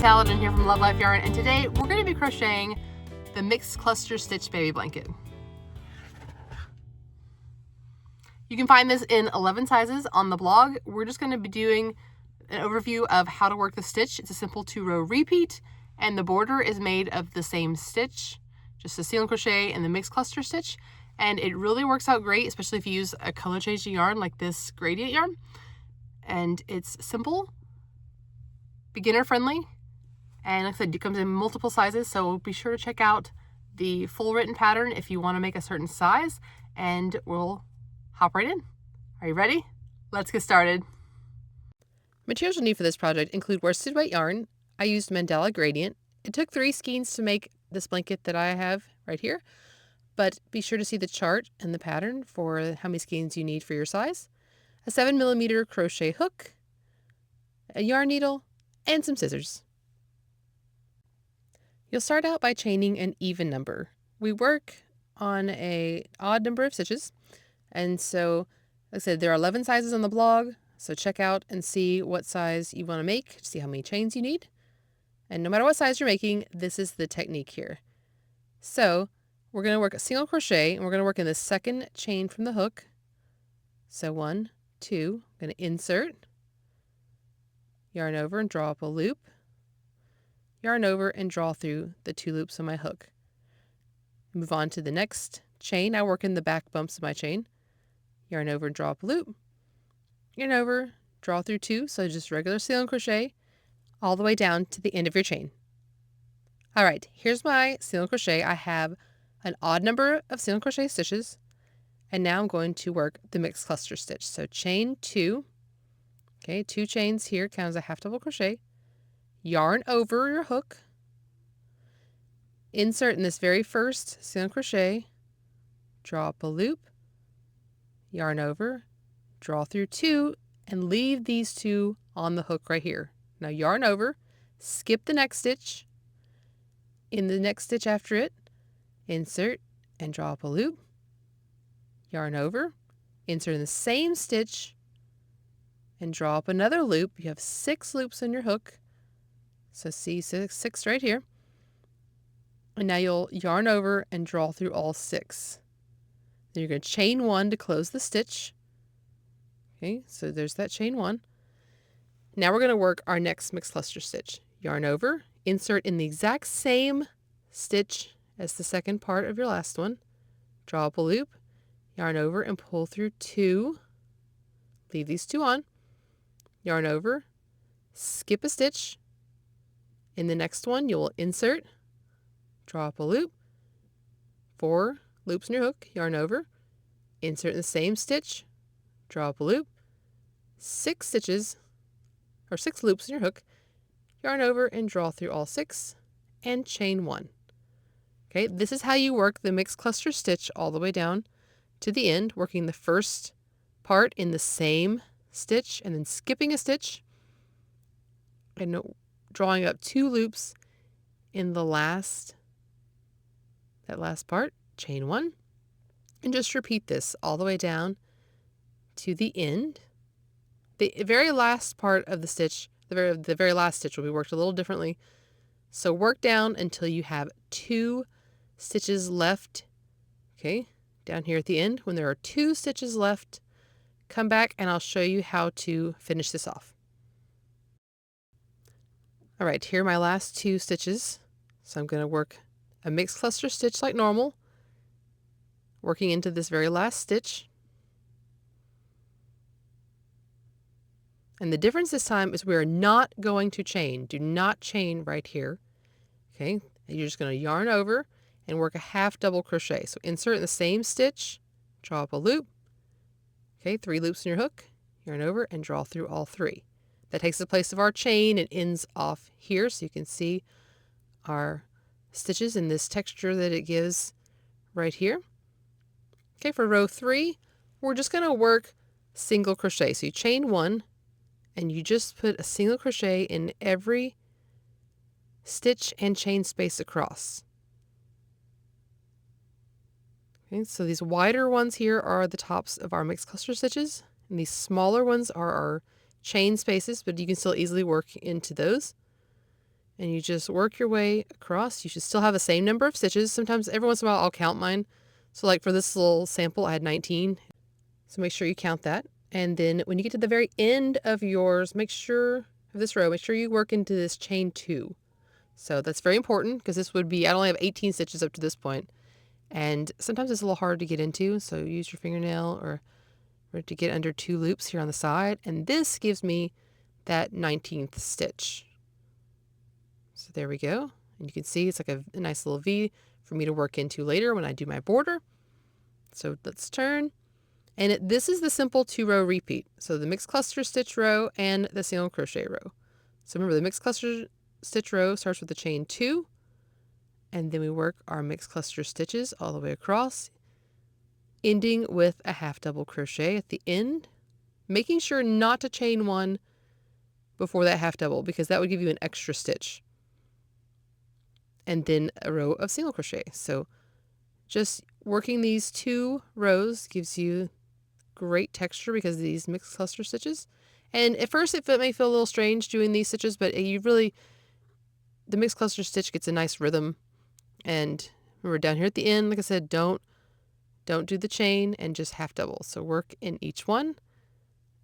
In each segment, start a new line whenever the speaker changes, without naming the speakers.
Saladin here from Love Life Yarn, and today we're going to be crocheting the mixed cluster stitch baby blanket. You can find this in 11 sizes on the blog. We're just going to be doing an overview of how to work the stitch. It's a simple 2-row repeat, and the border is made of the same stitch, just a single crochet and the mixed cluster stitch, and it really works out great, especially if you use a color changing yarn like this gradient yarn. And it's simple, beginner friendly, and like I said, it comes in multiple sizes, so be sure to check out the full written pattern if you want to make a certain size, and we'll hop right in. Are you ready? Let's get started. Materials you'll need for this project include worsted weight yarn. I used Mandala gradient. It took 3 skeins to make this blanket that I have right here, but be sure to see the chart and the pattern for how many skeins you need for your size. A 7mm crochet hook, a yarn needle, and some scissors. You'll start out by chaining an even number. We work on an odd number of stitches, and so, like I said, there are 11 sizes on the blog, so check out and see what size you want to make, see how many chains you need. And no matter what size you're making, this is the technique here. So we're going to work a single crochet, and we're going to work in the second chain from the hook. So 1, 2, I'm going to insert, yarn over and draw up a loop, yarn over and draw through the 2 loops on my hook. Move on to the next chain. I work in the back bumps of my chain. Yarn over and draw up a loop, yarn over, draw through 2, so just regular single crochet all the way down to the end of your chain. All right, here's my single crochet. I have an odd number of single crochet stitches, and now I'm going to work the mixed cluster stitch. So chain 2, okay, 2 chains here, count as a half double crochet, yarn over your hook, insert in this very first single crochet, draw up a loop, yarn over, draw through 2, and leave these 2 on the hook right here. Now yarn over, skip the next stitch, in the next stitch after it, insert and draw up a loop, yarn over, insert in the same stitch, and draw up another loop. You have 6 loops on your hook, so see 6 right here. And now you'll yarn over and draw through all 6. Then you're going to chain 1 to close the stitch. Okay, so there's that chain 1. Now we're going to work our next mixed cluster stitch. Yarn over, insert in the exact same stitch as the second part of your last one. Draw up a loop, yarn over and pull through 2. Leave these 2 on. Yarn over, skip a stitch. In the next one, you will insert, draw up a loop, 4 loops in your hook, yarn over, insert in the same stitch, draw up a loop, 6 stitches, or 6 loops in your hook, yarn over and draw through all 6, and chain 1. Okay, this is how you work the mixed cluster stitch all the way down to the end, working the first part in the same stitch and then skipping a stitch and drawing up 2 loops in the last part, chain 1, and just repeat this all the way down to the end. The very last part of the stitch, the very last stitch will be worked a little differently. So work down until you have 2 stitches left. Okay, down here at the end, when there are 2 stitches left, come back and I'll show you how to finish this off. All right, here are my last 2 stitches. So I'm going to work a mixed cluster stitch like normal, working into this very last stitch. And the difference this time is we're not going to chain. Do not chain right here. Okay, and you're just going to yarn over and work a half double crochet. So insert in the same stitch, draw up a loop. Okay, 3 loops in your hook, yarn over and draw through all 3. That takes the place of our chain and ends off here, so you can see our stitches in this texture that it gives right here. Okay, for row 3, we're just going to work single crochet. So you chain 1 and you just put a single crochet in every stitch and chain space across. Okay, so these wider ones here are the tops of our mixed cluster stitches, and these smaller ones are our chain spaces, but you can still easily work into those. and you just work your way across. You should still have the same number of stitches. Sometimes every once in a while I'll count mine. So like for this little sample I had 19. So make sure you count that. And then when you get to the very end of yours, make sure of this row, make sure you work into this chain 2. So that's very important because this would be, I only have 18 stitches up to this point. And sometimes it's a little hard to get into. So use your fingernail or to get under 2 loops here on the side. And this gives me that 19th stitch. So there we go. And you can see it's like a nice little V for me to work into later when I do my border. So let's turn. And this is the simple 2-row repeat. So the mixed cluster stitch row and the single crochet row. So remember, the mixed cluster stitch row starts with the chain 2, and then we work our mixed cluster stitches all the way across, ending with a half double crochet at the end, making sure not to chain 1 before that half double because that would give you an extra stitch. And then a row of single crochet. So just working these 2 rows gives you great texture because of these mixed cluster stitches. And at first it may feel a little strange doing these stitches, but the mixed cluster stitch gets a nice rhythm. And remember, down here at the end, like I said, don't do the chain and just half double. So work in each one,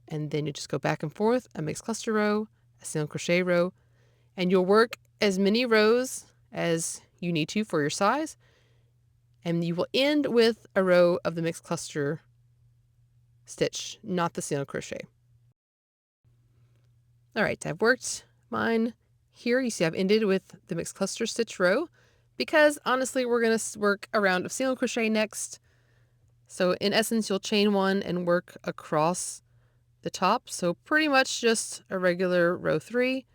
and then you just go back and forth, a mixed cluster row, a single crochet row, and you'll work as many rows as you need to for your size, and you will end with a row of the mixed cluster stitch, not the single crochet. All right, I've worked mine here. You see I've ended with the mixed cluster stitch row because honestly we're going to work a round of single crochet next. So in essence you'll chain 1 and work across the top. So pretty much just a regular row 3,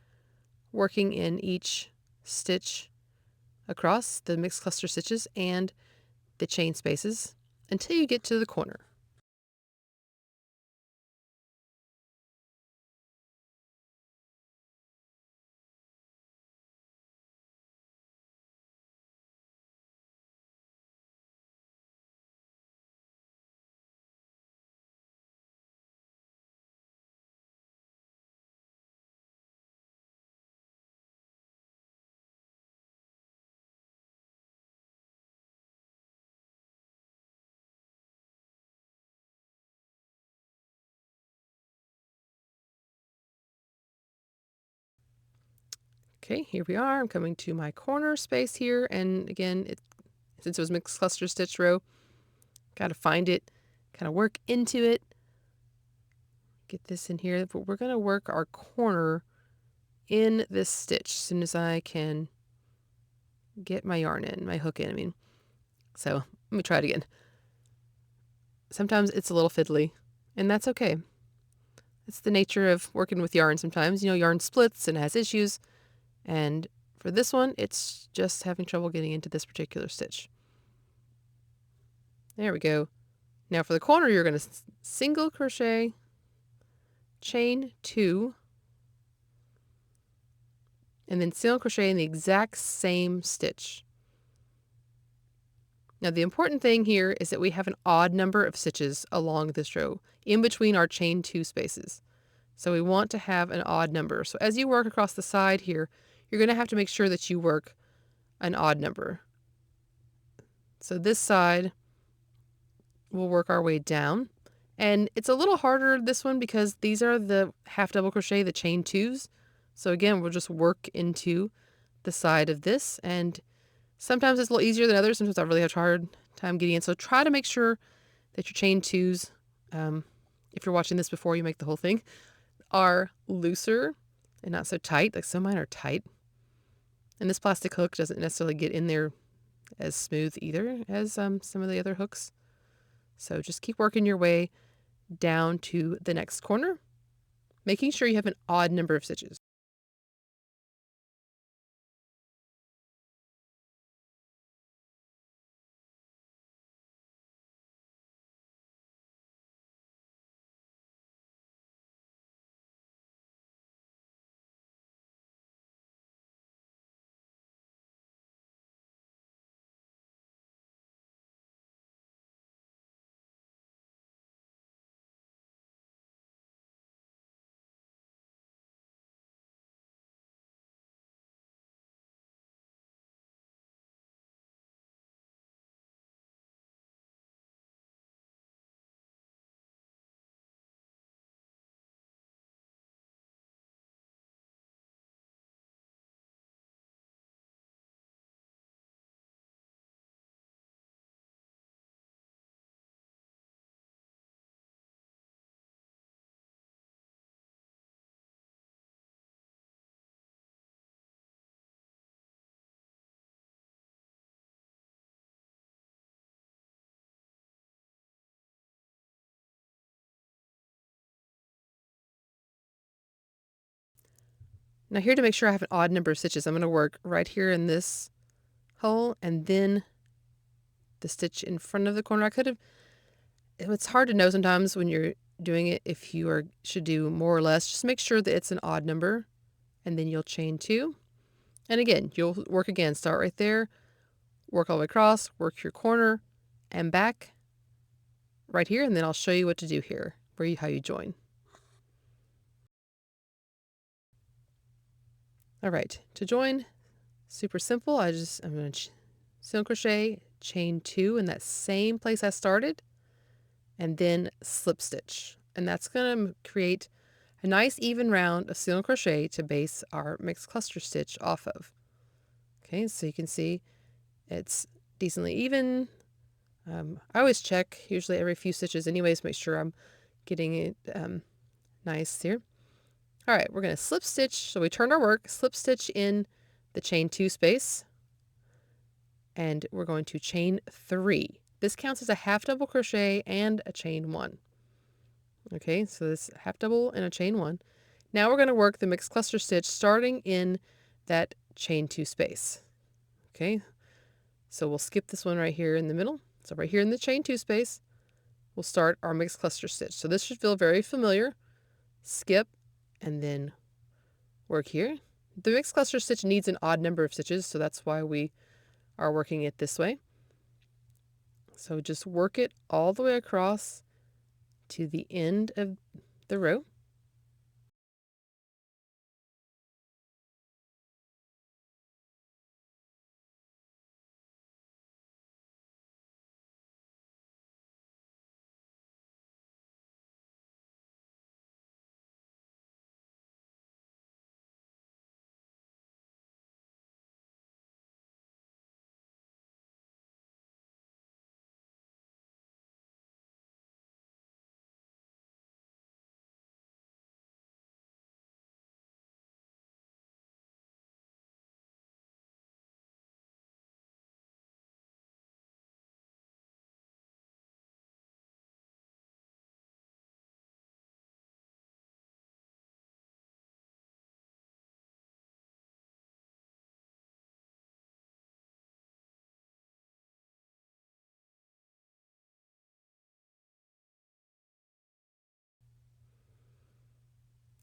working in each stitch across the mixed cluster stitches and the chain spaces until you get to the corner. Okay, here we are. I'm coming to my corner space here, and again, since it was mixed cluster stitch row, got to find it, kind of work into it, get this in here. But we're going to work our corner in this stitch as soon as I can get my yarn in, my hook in, I mean. So let me try it again. Sometimes it's a little fiddly, and that's okay. It's the nature of working with yarn sometimes. You know, yarn splits and has issues. And for this one, it's just having trouble getting into this particular stitch. There we go. Now for the corner, you're going to single crochet, chain 2, and then single crochet in the exact same stitch. Now the important thing here is that we have an odd number of stitches along this row in between our chain 2 spaces. So we want to have an odd number. So as you work across the side here, you're going to have to make sure that you work an odd number. So this side, we'll work our way down. And it's a little harder, this one, because these are the half double crochet, the chain 2s. So again, we'll just work into the side of this. And sometimes it's a little easier than others. Sometimes I really have a hard time getting in. So try to make sure that your chain 2s, if you're watching this before you make the whole thing, are looser and not so tight. Like some of mine are tight. And this plastic hook doesn't necessarily get in there as smooth either as some of the other hooks. So just keep working your way down to the next corner, making sure you have an odd number of stitches. Now here, to make sure I have an odd number of stitches, I'm going to work right here in this hole and then the stitch in front of the corner. I could have, it's hard to know sometimes when you're doing it if you should do more or less. Just make sure that it's an odd number, and then you'll chain 2. And again, you'll work again, start right there, work all the way across, work your corner and back right here, and then I'll show you what to do here, how you join. All right, to join, super simple. I'm going to single crochet, chain 2 in that same place I started, and then slip stitch. And that's going to create a nice even round of single crochet to base our mixed cluster stitch off of. Okay, so you can see it's decently even. I always check, usually every few stitches anyways, make sure I'm getting it nice here. All right, we're going to slip stitch. So we turned our work, slip stitch in the chain 2 space, and we're going to chain 3. This counts as a half double crochet and a chain 1. Okay, so this half double and a chain 1. Now we're going to work the mixed cluster stitch starting in that chain 2 space. Okay, so we'll skip this one right here in the middle. So right here in the chain 2 space, we'll start our mixed cluster stitch. So this should feel very familiar. Skip and then work here. The mixed cluster stitch needs an odd number of stitches, so that's why we are working it this way. So just work it all the way across to the end of the row.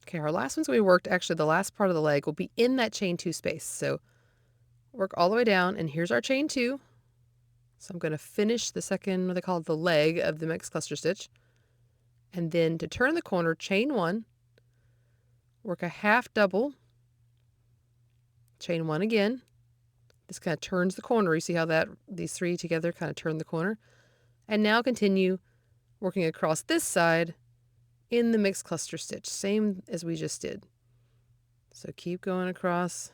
Okay, our last ones we worked, actually the last part of the leg will be in that chain 2 space. So work all the way down, and here's our chain 2. So I'm going to finish the second, what they call the leg of the mixed cluster stitch. And then to turn the corner, chain 1, work a half double, chain 1 again. This kind of turns the corner. You see how these 3 together kind of turn the corner. And now continue working across this side in the mixed cluster stitch, same as we just did. So keep going across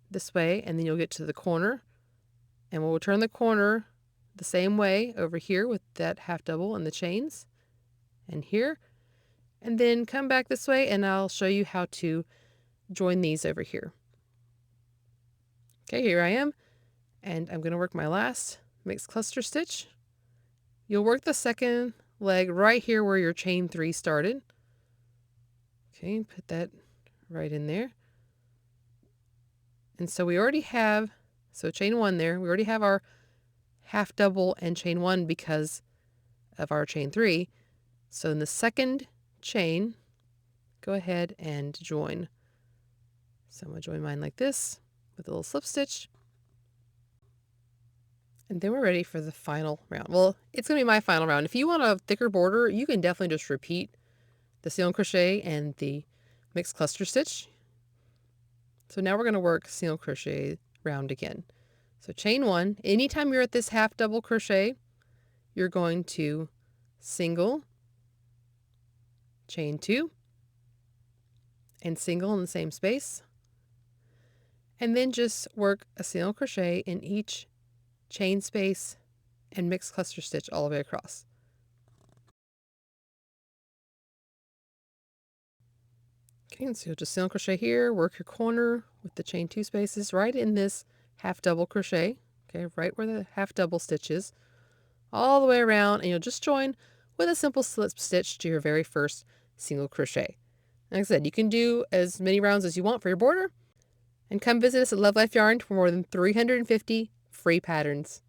this way, and then you'll get to the corner, and we'll turn the corner the same way over here with that half double and the chains, and here, and then come back this way, and I'll show you how to join these over here. Okay, here I am, and I'm going to work my last mixed cluster stitch. You'll work the second leg right here where your chain 3 started. Okay, put that right in there. And so we already have, so chain 1 there, we already have our half double and chain 1 because of our chain 3. So in the second chain, go ahead and join. So I'm going to join mine like this with a little slip stitch. And then we're ready for the final round. Well, it's going to be my final round. If you want a thicker border, you can definitely just repeat the single crochet and the mixed cluster stitch. So now we're going to work single crochet round again. So chain 1, anytime you're at this half double crochet, you're going to single, chain 2, and single in the same space, and then just work a single crochet in each chain space and mixed cluster stitch all the way across. Okay, so you'll just single crochet here, work your corner with the chain 2 spaces right in this half double crochet, okay, right where the half double stitch is, all the way around, and you'll just join with a simple slip stitch to your very first single crochet. Like I said, you can do as many rounds as you want for your border, and come visit us at Love Life Yarn for more than 350 free patterns.